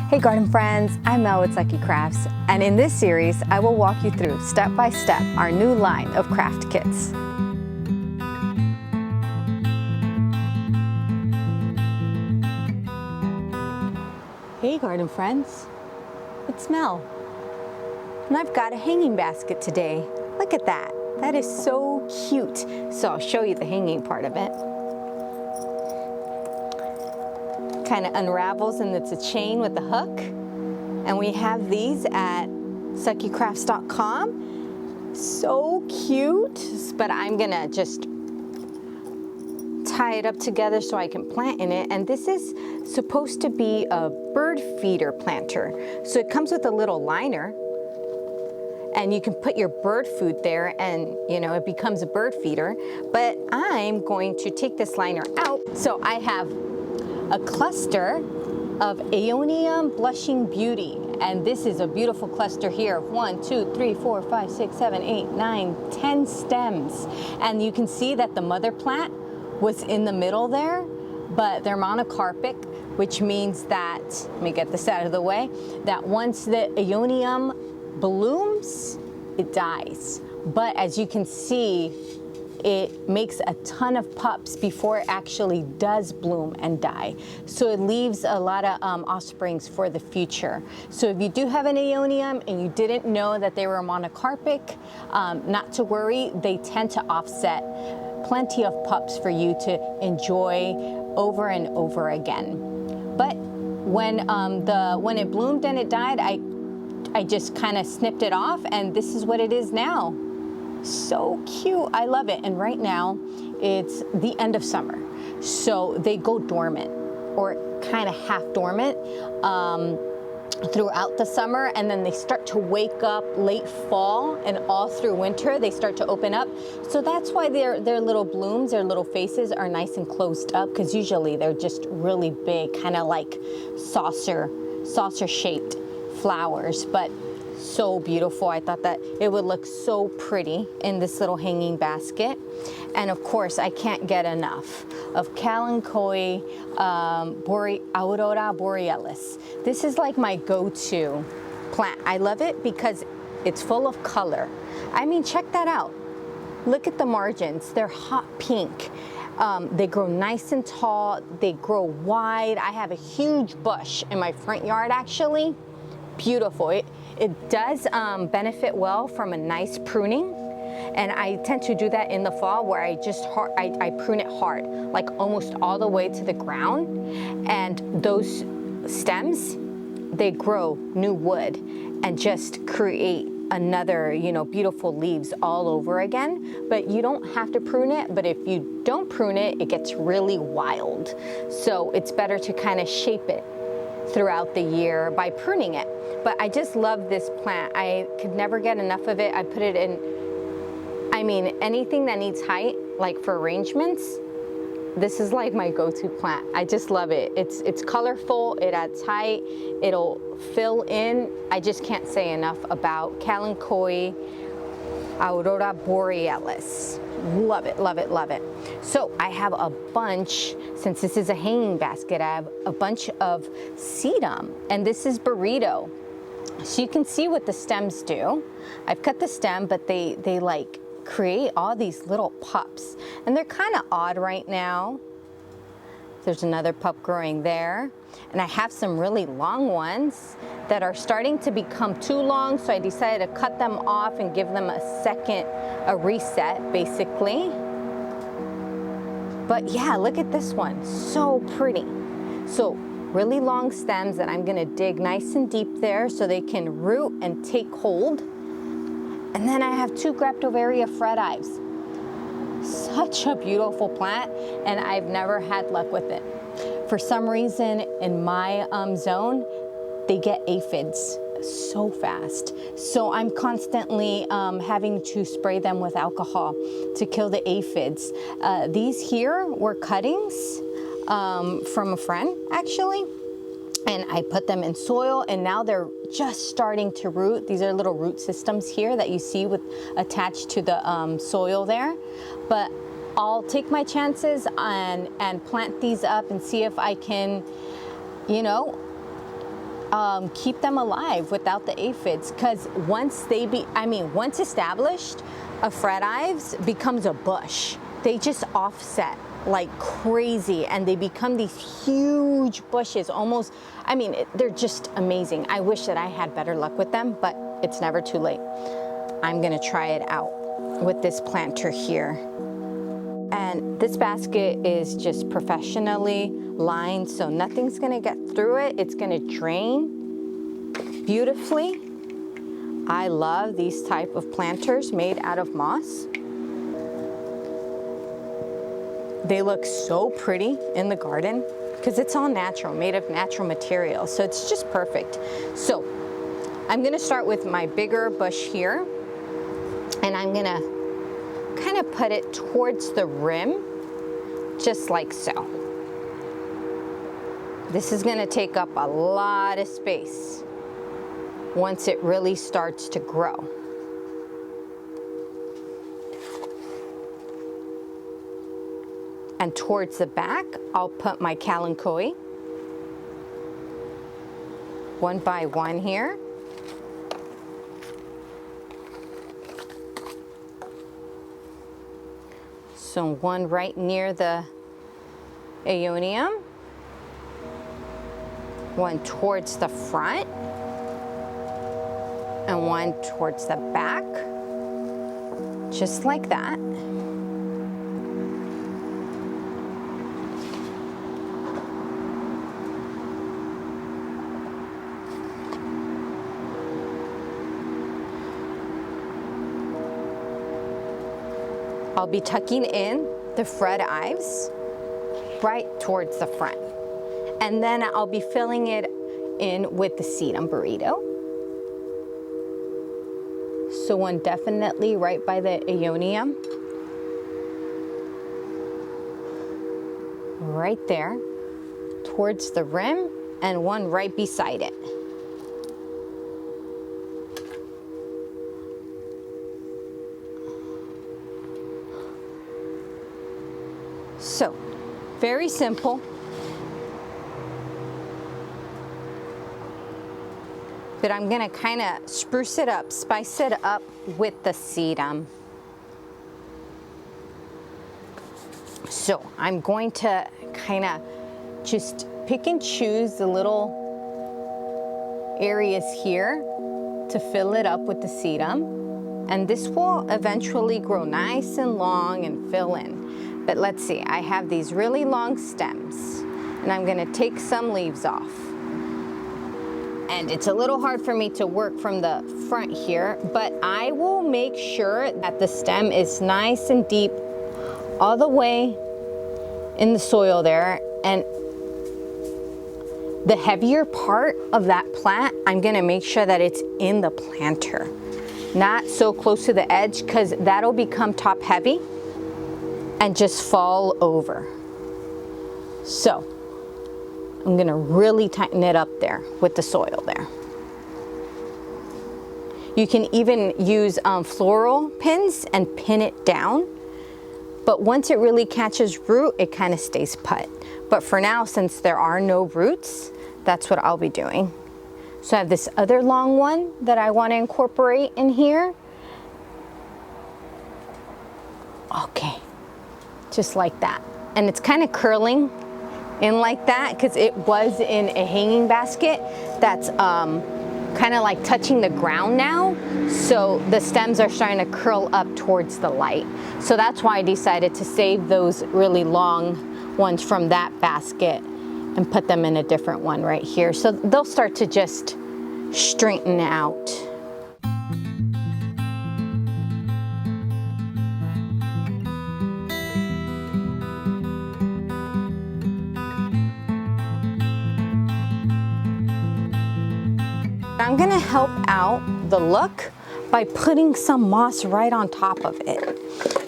Hey garden friends, I'm Mel with Lucky Crafts, and in this series I will walk you through step by step our new line of craft kits. Hey garden friends, it's Mel, and I've got a hanging basket today. Look at that, that is so cute. So I'll show you the hanging part of it. Kind of unravels and it's a chain with a hook, and we have these at suckycrafts.com. So cute, but I'm gonna just tie it up together so I can plant in it. And this is supposed to be a bird feeder planter, so it comes with a little liner and you can put your bird food there and it becomes a bird feeder. But I'm going to take this liner out. So I have a cluster of Aeonium Blushing Beauty, and this is a beautiful cluster here of 1, 2, 3, 4, 5, 6, 7, 8, 9, 10 stems. And you can see that the mother plant was in the middle there, but they're monocarpic, which means that, let me get this out of the way, that once the Aeonium blooms, it dies. But as you can see, it makes a ton of pups before it actually does bloom and die. So it leaves a lot of offsprings for the future. So if you do have an Aeonium and you didn't know that they were monocarpic, not to worry, they tend to offset plenty of pups for you to enjoy over and over again. But when it bloomed and it died, I just kind of snipped it off, and this is what it is now. So cute, I love it. And right now it's the end of summer, so they go dormant or kind of half dormant throughout the summer, and then they start to wake up late fall, and all through winter they start to open up. So that's why their little blooms, their little faces are nice and closed up, because usually they're just really big, kind of like saucer shaped flowers. But so beautiful. I thought that it would look so pretty in this little hanging basket. And of course, I can't get enough of Calathea Aurora Borealis. This is like my go-to plant. I love it because it's full of color. I mean, check that out. Look at the margins. They're hot pink. They grow nice and tall. They grow wide. I have a huge bush in my front yard, actually. Beautiful. It does benefit well from a nice pruning, and I tend to do that in the fall, where I prune it hard, like almost all the way to the ground, and those stems, they grow new wood and just create another, beautiful leaves all over again. But you don't have to prune it, but if you don't prune it, it gets really wild. So it's better to kind of shape it throughout the year by pruning it. But I just love this plant. I could never get enough of it. I put it in, anything that needs height, like for arrangements, this is like my go-to plant. I just love it. It's colorful, it adds height, it'll fill in. I just can't say enough about Calathea Aurora Borealis. Love it, love it, love it. So I have a bunch, since this is a hanging basket, I have a bunch of Sedum, and this is Burrito. So you can see what the stems do. I've cut the stem, but they like create all these little pups, and they're kind of odd right now. There's another pup growing there, and I have some really long ones that are starting to become too long, so I decided to cut them off and give them a reset, basically. But yeah, look at this one, so pretty. So really long stems that I'm gonna dig nice and deep there so they can root and take hold. And then I have 2 Graptovaria fret ives. Such a beautiful plant, and I've never had luck with it. For some reason in my zone, they get aphids so fast. So I'm constantly having to spray them with alcohol to kill the aphids. These here were cuttings from a friend, actually. And I put them in soil, and now they're just starting to root. These are little root systems here that you see attached to the soil there. But I'll take my chances and plant these up and see if I can, keep them alive without the aphids, because once once established, a fret ives becomes a bush. They just offset like crazy and they become these huge bushes, almost, they're just amazing. I wish that I had better luck with them, but it's never too late. I'm gonna try it out with this planter here. And this basket is just professionally lined, so nothing's gonna get through it. It's gonna drain beautifully. I love these type of planters made out of moss. They look so pretty in the garden because it's all natural, made of natural materials. So it's just perfect. So I'm gonna start with my bigger bush here, and I'm gonna kind of put it towards the rim, just like so. This is gonna take up a lot of space once it really starts to grow. And towards the back, I'll put my Kalanchoe, one by one here. So one right near the Aeonium, one towards the front, and one towards the back, just like that. I'll be tucking in the fret ives right towards the front. And then I'll be filling it in with the Sedum Burrito. So one definitely right by the Eonium. Right there, towards the rim, and one right beside it. So, very simple. But I'm gonna kind of spruce it up, spice it up with the sedum. So I'm going to kind of just pick and choose the little areas here to fill it up with the sedum. And this will eventually grow nice and long and fill in. But let's see, I have these really long stems and I'm gonna take some leaves off. And it's a little hard for me to work from the front here, but I will make sure that the stem is nice and deep all the way in the soil there. And the heavier part of that plant, I'm gonna make sure that it's in the planter, not so close to the edge, because that'll become top heavy and just fall over. So I'm gonna really tighten it up there with the soil there. You can even use floral pins and pin it down, but once it really catches root, it kind of stays put. But for now, since there are no roots, that's what I'll be doing. So I have this other long one that I want to incorporate in here. Okay, just like that. And it's kind of curling in like that because it was in a hanging basket that's kind of like touching the ground now. So the stems are starting to curl up towards the light. So that's why I decided to save those really long ones from that basket and put them in a different one right here. So they'll start to just straighten out. I'm gonna help out the look by putting some moss right on top of it.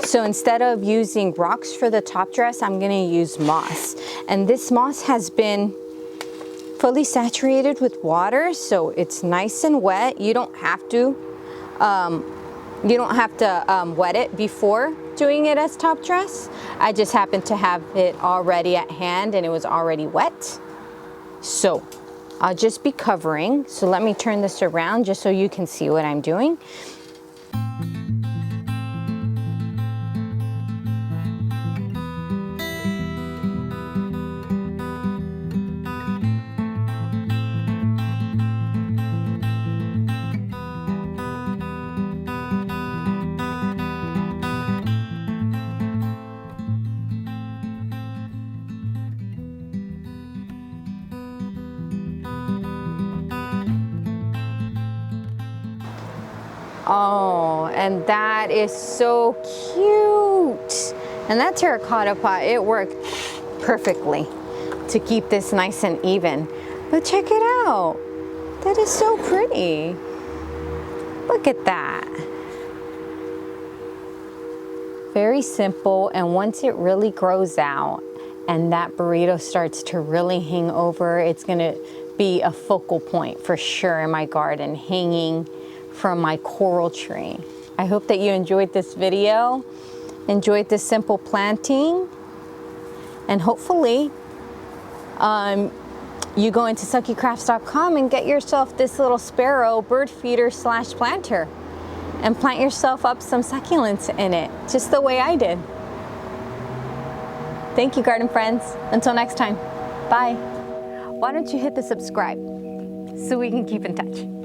So instead of using rocks for the top dress, I'm gonna use moss. And this moss has been fully saturated with water, so it's nice and wet. You don't have to wet it before doing it as top dress. I just happened to have it already at hand and it was already wet. So I'll just be covering. So let me turn this around just so you can see what I'm doing. Oh, and that is so cute. And that terracotta pot, it worked perfectly to keep this nice and even. But check it out. That is so pretty. Look at that. Very simple, and once it really grows out and that burrito starts to really hang over, it's gonna be a focal point for sure in my garden, hanging from my coral tree. I hope that you enjoyed this video, enjoyed this simple planting, and hopefully you go into suckycrafts.com and get yourself this little sparrow bird feeder / planter and plant yourself up some succulents in it, just the way I did. Thank you, garden friends. Until next time, bye. Why don't you hit the subscribe so we can keep in touch?